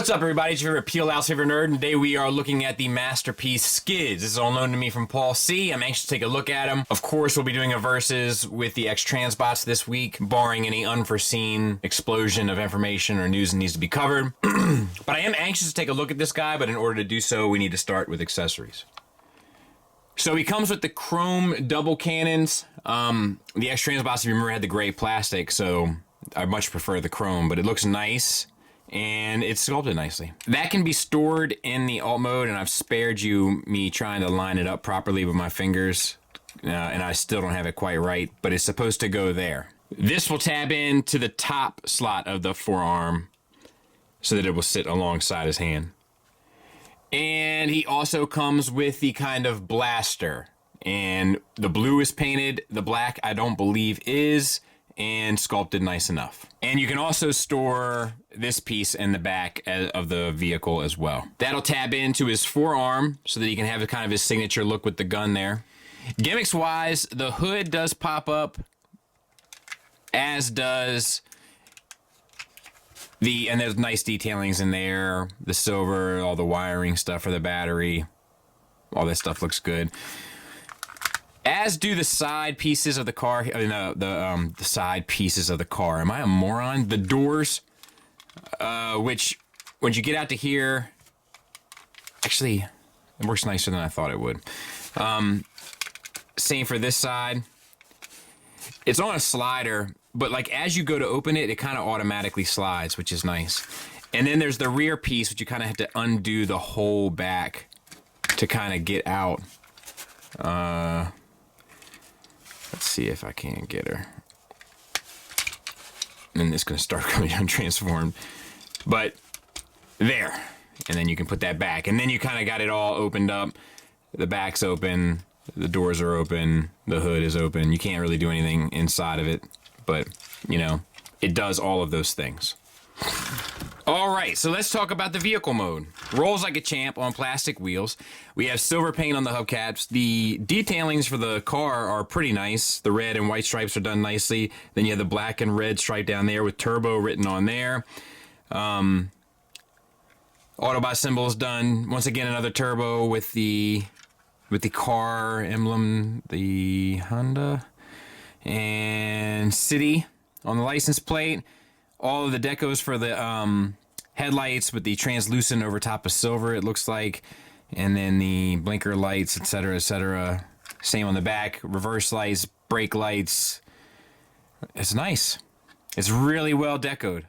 What's up, everybody? It's your favorite Peel Out's favorite nerd, and today we are looking at the masterpiece Skids. This is all known to me from Paul C. I'm anxious to take a look at him. Of course, we'll be doing a versus with the X-Transbots this week, barring any unforeseen explosion of information or news that needs to be covered. But I am anxious to take a look at this guy, but in order to do so, we need to start with accessories. So he comes with the chrome double cannons. The X-Transbots, if you remember, had the gray plastic, so I much prefer the chrome, but it looks nice. And it's sculpted nicely. That can be stored in the alt mode, and I've spared you me trying to line it up properly with my fingers, and I still don't have it quite right, but it's supposed to go there. This will tab into the top slot of the forearm so that it will sit alongside his hand. And he also comes with the kind of blaster, and the blue is painted, the black I don't believe is, and sculpted nice enough. And you can also store this piece in the back of the vehicle as well. That'll tab into his forearm so that he can have a kind of his signature look with the gun there. Gimmicks wise, the hood does pop up, as does and there's nice detailings in there. The silver, all the wiring stuff for the battery, all that stuff looks good. As do the side pieces of the car. The side pieces of the car. Am I a moron? The doors, which when you get out to here, actually, it works nicer than I thought it would. Same for this side. It's on a slider, but like as you go to open it, it kind of automatically slides, which is nice. And then there's the rear piece, which you kind of have to undo the whole back to kind of get out. Let's see if I can't get her. And it's going to start coming untransformed. But there. And then you can put that back. And then you kind of got it all opened up. The back's open. The doors are open. The hood is open. You can't really do anything inside of it. But, you know, it does all of those things. All right, so let's talk about the vehicle mode. Rolls like a champ on plastic wheels. We have silver paint on the hubcaps. The detailings for the car are pretty nice. The red and white stripes are done nicely. Then you have the black and red stripe down there with turbo written on there. Autobot symbol is done. Once again, another turbo with the car emblem, the Honda and City on the license plate. All of the decos for the headlights with the translucent over top of silver, it looks like. And then the blinker lights, etc., etc. Same on the back. Reverse lights, brake lights. It's nice. It's really well decoed.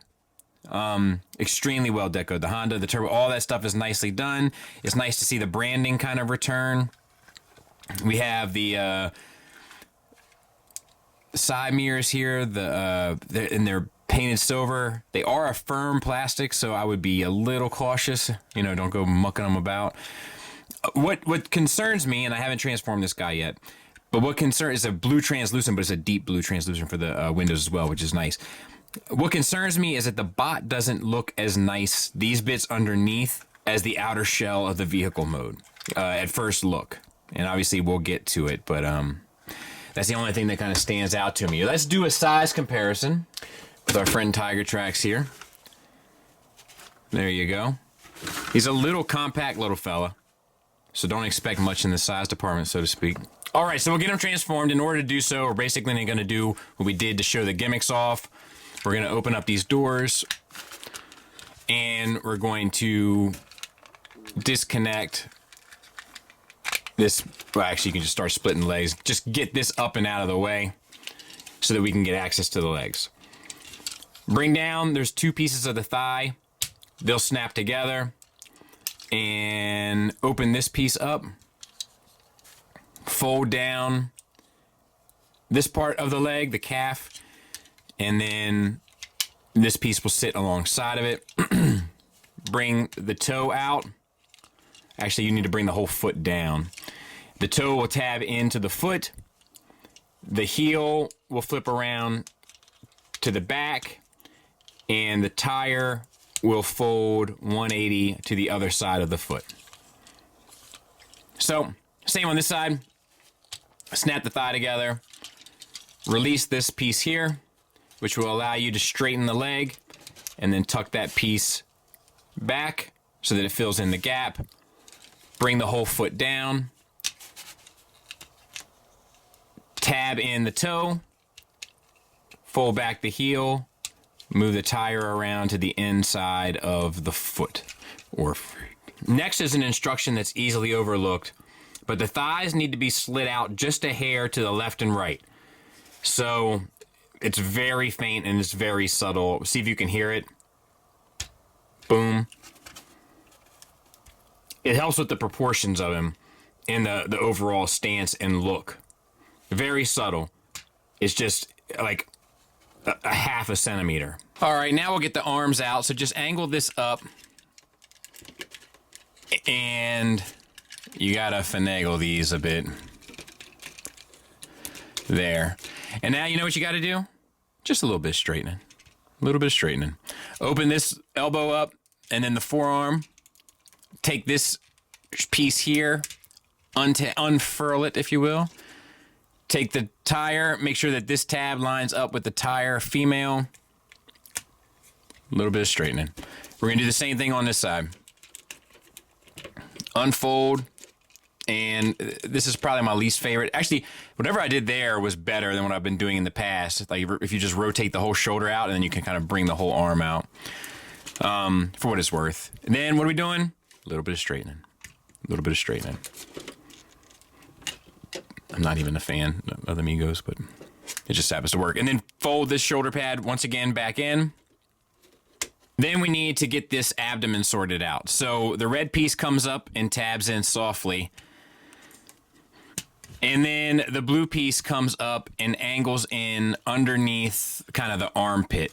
Extremely well decoed. The Honda, the turbo, all that stuff is nicely done. It's nice to see the branding kind of return. We have the side mirrors here. And they're painted silver. They are a firm plastic, so I would be a little cautious. You know, don't go mucking them about. What concerns me, and I haven't transformed this guy yet, but what concerns is a blue translucent, but it's a deep blue translucent for the windows as well, which is nice. What concerns me is that the bot doesn't look as nice, these bits underneath, as the outer shell of the vehicle mode at first look. And obviously we'll get to it, but that's the only thing that kind of stands out to me. Let's do a size comparison with our friend Tiger Tracks here. There you go. He's a little compact little fella, so don't expect much in the size department, so to speak. All right, so we'll get him transformed. In order to do so, we're basically going to do what we did to show the gimmicks off. We're going to open up these doors, and we're going to disconnect this. Well, actually, you can just start splitting legs. Just get this up and out of the way so that we can get access to the legs. Bring down, there's two pieces of the thigh. They'll snap together. And open this piece up. Fold down this part of the leg, the calf. And then this piece will sit alongside of it. Bring the toe out. Actually, you need to bring the whole foot down. The toe will tab into the foot. The heel will flip around to the back. And the tire will fold 180 to the other side of the foot. So, same on this side. Snap the thigh together. Release this piece here, which will allow you to straighten the leg, and then tuck that piece back so that it fills in the gap. Bring the whole foot down. Tab in the toe. Fold back the heel. Move the tire around to the inside of the foot. Next is an instruction that's easily overlooked, but the thighs need to be slid out just a hair to the left and right. So it's very faint and it's very subtle. See if you can hear it. Boom. It helps with the proportions of him and the overall stance and look. Very subtle. It's just like a half a centimeter. All right, now we'll get the arms out. So just angle this up. And you gotta finagle these a bit. There. And now you know what you gotta do? Just a little bit of straightening. A little bit of straightening. Open this elbow up, and then the forearm. Take this piece here, unfurl it, if you will. Take the tire, make sure that this tab lines up with the tire, female. A little bit of straightening. We're gonna do the same thing on this side. Unfold, and this is probably my least favorite. Actually, whatever I did there was better than what I've been doing in the past. Like if you just rotate the whole shoulder out, and then you can kind of bring the whole arm out, for what it's worth. And then what are we doing? A little bit of straightening. A little bit of straightening. I'm not even a fan of the Migos, but it just happens to work. And then fold this shoulder pad once again back in. Then we need to get this abdomen sorted out. So the red piece comes up and tabs in softly. And then the blue piece comes up and angles in underneath kind of the armpit.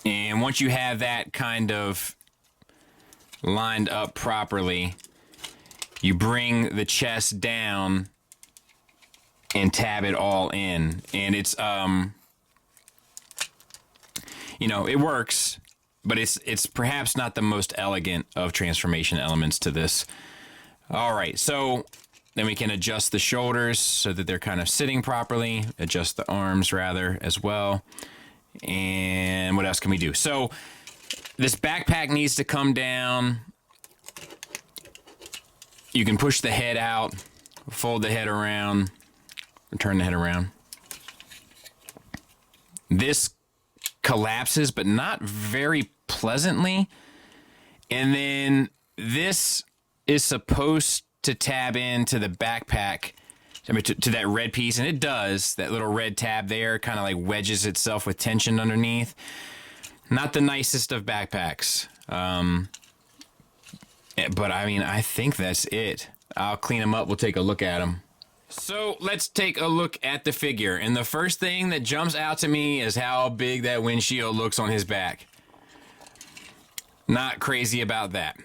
And once you have that kind of lined up properly, you bring the chest down and tab it all in. And it's, you know, it works, but it's perhaps not the most elegant of transformation elements to this. All right, so then we can adjust the shoulders so that they're kind of sitting properly, adjust the arms rather as well. And what else can we do? So this backpack needs to come down. You can push the head out, fold the head around, and turn the head around. This collapses, but not very pleasantly. And then this is supposed to tab into the backpack, I mean, to that red piece, and it does. That little red tab there kind of like wedges itself with tension underneath. Not the nicest of backpacks. But I mean, I think that's it. I'll clean them up. We'll take a look at them. So let's take a look at the figure. And the first thing that jumps out to me is how big that windshield looks on his back. Not crazy about that.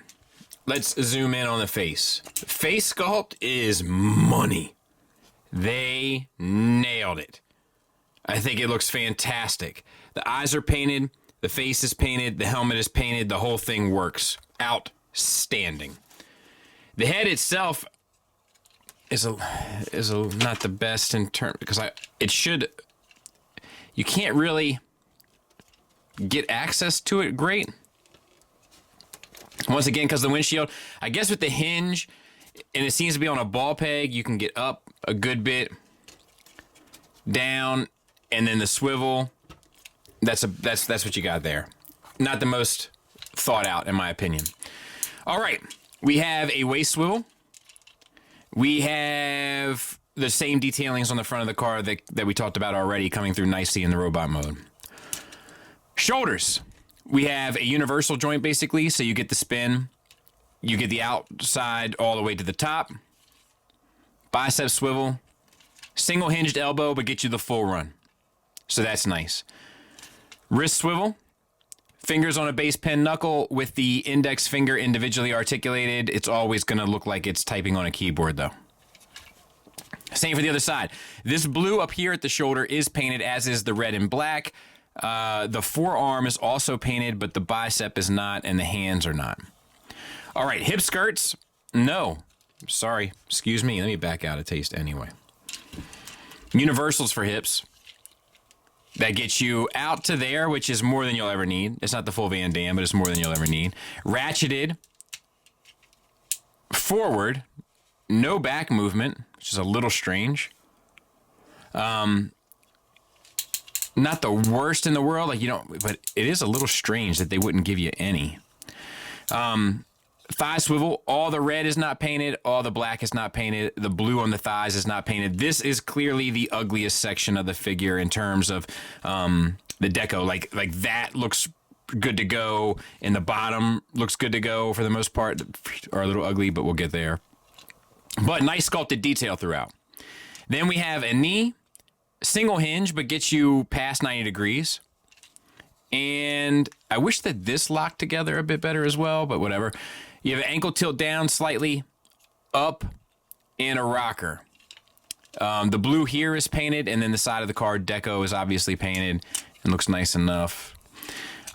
Let's zoom in on the face. Face sculpt is money. They nailed it. I think it looks fantastic. The eyes are painted. The face is painted. The helmet is painted. The whole thing works. Outstanding. The head itself is not the best in terms, because you can't really get access to it great. Once again, because the windshield, I guess with the hinge, and it seems to be on a ball peg, you can get up a good bit, down, and then the swivel. That's what you got there. Not the most thought out, in my opinion. All right, we have a waist swivel. We have the same detailings on the front of the car that we talked about already, coming through nicely in the robot mode. Shoulders. We have a universal joint, basically, so you get the spin. You get the outside all the way to the top. Bicep swivel. Single hinged elbow, but get you the full run. So that's nice. Wrist swivel. Fingers on a base pen knuckle with the index finger individually articulated. It's always going to look like it's typing on a keyboard, though. Same for the other side. This blue up here at the shoulder is painted, as is the red and black. The forearm is also painted, but the bicep is not, and the hands are not. All right, hip skirts. No. Sorry. Excuse me. Let me back out a taste anyway. Universals for hips. That gets you out to there, which is more than you'll ever need. It's not the full Van Dam, but it's more than you'll ever need. Ratcheted forward, no back movement, which is a little strange. Not the worst in the world, like you don't, but it is a little strange that they wouldn't give you any. Thigh swivel, all the red is not painted, all the black is not painted, the blue on the thighs is not painted. This is clearly the ugliest section of the figure in terms of the deco. Like that looks good to go, and the bottom looks good to go for the most part. Are a little ugly, but we'll get there. But nice sculpted detail throughout. Then we have a knee, single hinge, but gets you past 90 degrees. And I wish that this locked together a bit better as well, but whatever. You have an ankle tilt down slightly, up, and a rocker. The blue here is painted, and then the side of the card deco is obviously painted and looks nice enough.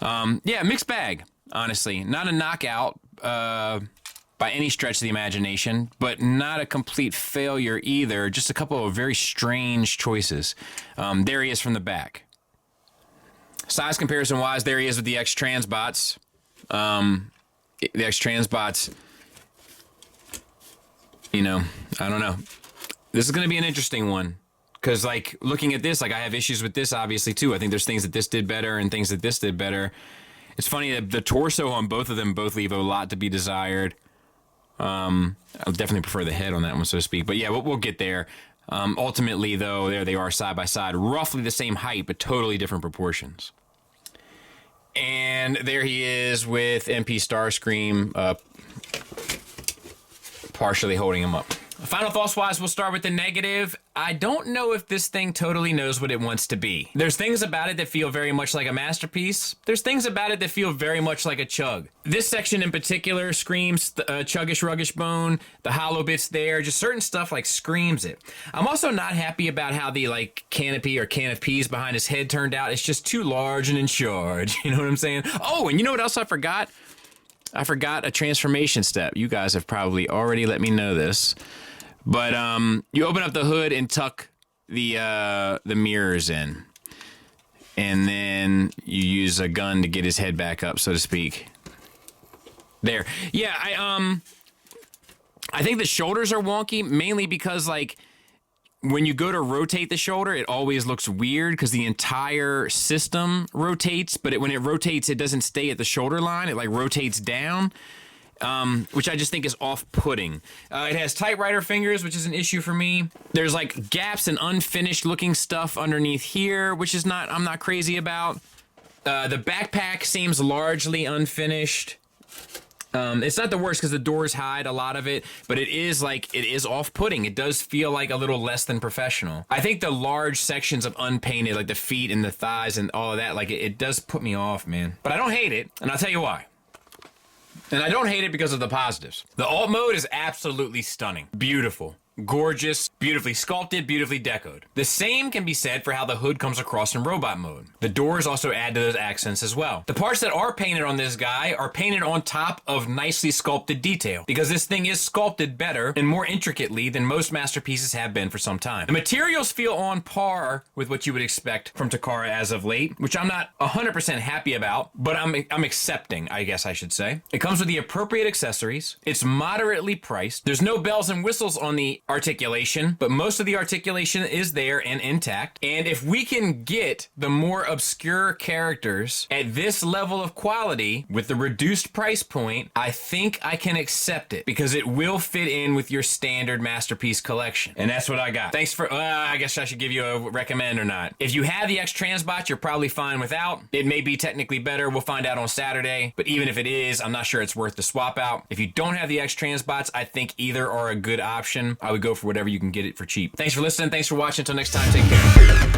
Yeah, mixed bag, honestly. Not a knockout by any stretch of the imagination, but not a complete failure either. Just a couple of very strange choices. There he is from the back. Size comparison-wise, there he is with the X-Transbots. The X-Transbots, you know, I don't know. This is going to be an interesting one. Because, like, looking at this, like, I have issues with this, obviously, too. I think there's things that this did better and things that this did better. It's funny that the torso on both of them both leave a lot to be desired. I'll definitely prefer the head on that one, so to speak. But, yeah, we'll get there. Ultimately, though, there they are side by side. Roughly the same height, but totally different proportions. And there he is with MP Starscream partially holding him up. Final thoughts-wise, we'll start with the negative. I don't know if this thing totally knows what it wants to be. There's things about it that feel very much like a masterpiece. There's things about it that feel very much like a chug. This section in particular screams chuggish, ruggish bone. The hollow bits there, just certain stuff like screams it. I'm also not happy about how the like canopy or can of peas behind his head turned out. It's just too large and in charge. You know what I'm saying? Oh, and you know what else I forgot? I forgot a transformation step. You guys have probably already let me know this. But you open up the hood and tuck the mirrors in. And then you use a gun to get his head back up, so to speak. There. Yeah, I think the shoulders are wonky, mainly because, like, when you go to rotate the shoulder, it always looks weird because the entire system rotates, but when it rotates, it doesn't stay at the shoulder line. It, like, rotates down. Which I just think is off-putting. It has typewriter fingers, which is an issue for me. There's like gaps and unfinished looking stuff underneath here, which is I'm not crazy about. The backpack seems largely unfinished. It's not the worst because the doors hide a lot of it, but it is off-putting. It does feel like a little less than professional. I think the large sections of unpainted, like the feet and the thighs and all of that, like it does put me off, man. But I don't hate it, and I'll tell you why. And I don't hate it because of the positives. The alt mode is absolutely stunning. Beautiful. Gorgeous, beautifully sculpted, beautifully decoed. The same can be said for how the hood comes across in robot mode. The doors also add to those accents as well. The parts that are painted on this guy are painted on top of nicely sculpted detail, because this thing is sculpted better and more intricately than most masterpieces have been for some time. The materials feel on par with what you would expect from Takara as of late, which I'm not 100% happy about, but I'm accepting, I guess I should say. It comes with the appropriate accessories. It's moderately priced. There's no bells and whistles on the articulation, but most of the articulation is there and intact. And if we can get the more obscure characters at this level of quality with the reduced price point, I think I can accept it, because it will fit in with your standard masterpiece collection. And that's what I got. Thanks for, I guess I should give you a recommend or not. If you have the X-Transbot, you're probably fine without. It may be technically better. We'll find out on Saturday. But even if it is, I'm not sure it's worth the swap out. If you don't have the X-Transbots, I think either are a good option. I would go for whatever you can get it for cheap. Thanks for listening. Thanks for watching. Until next time, take care.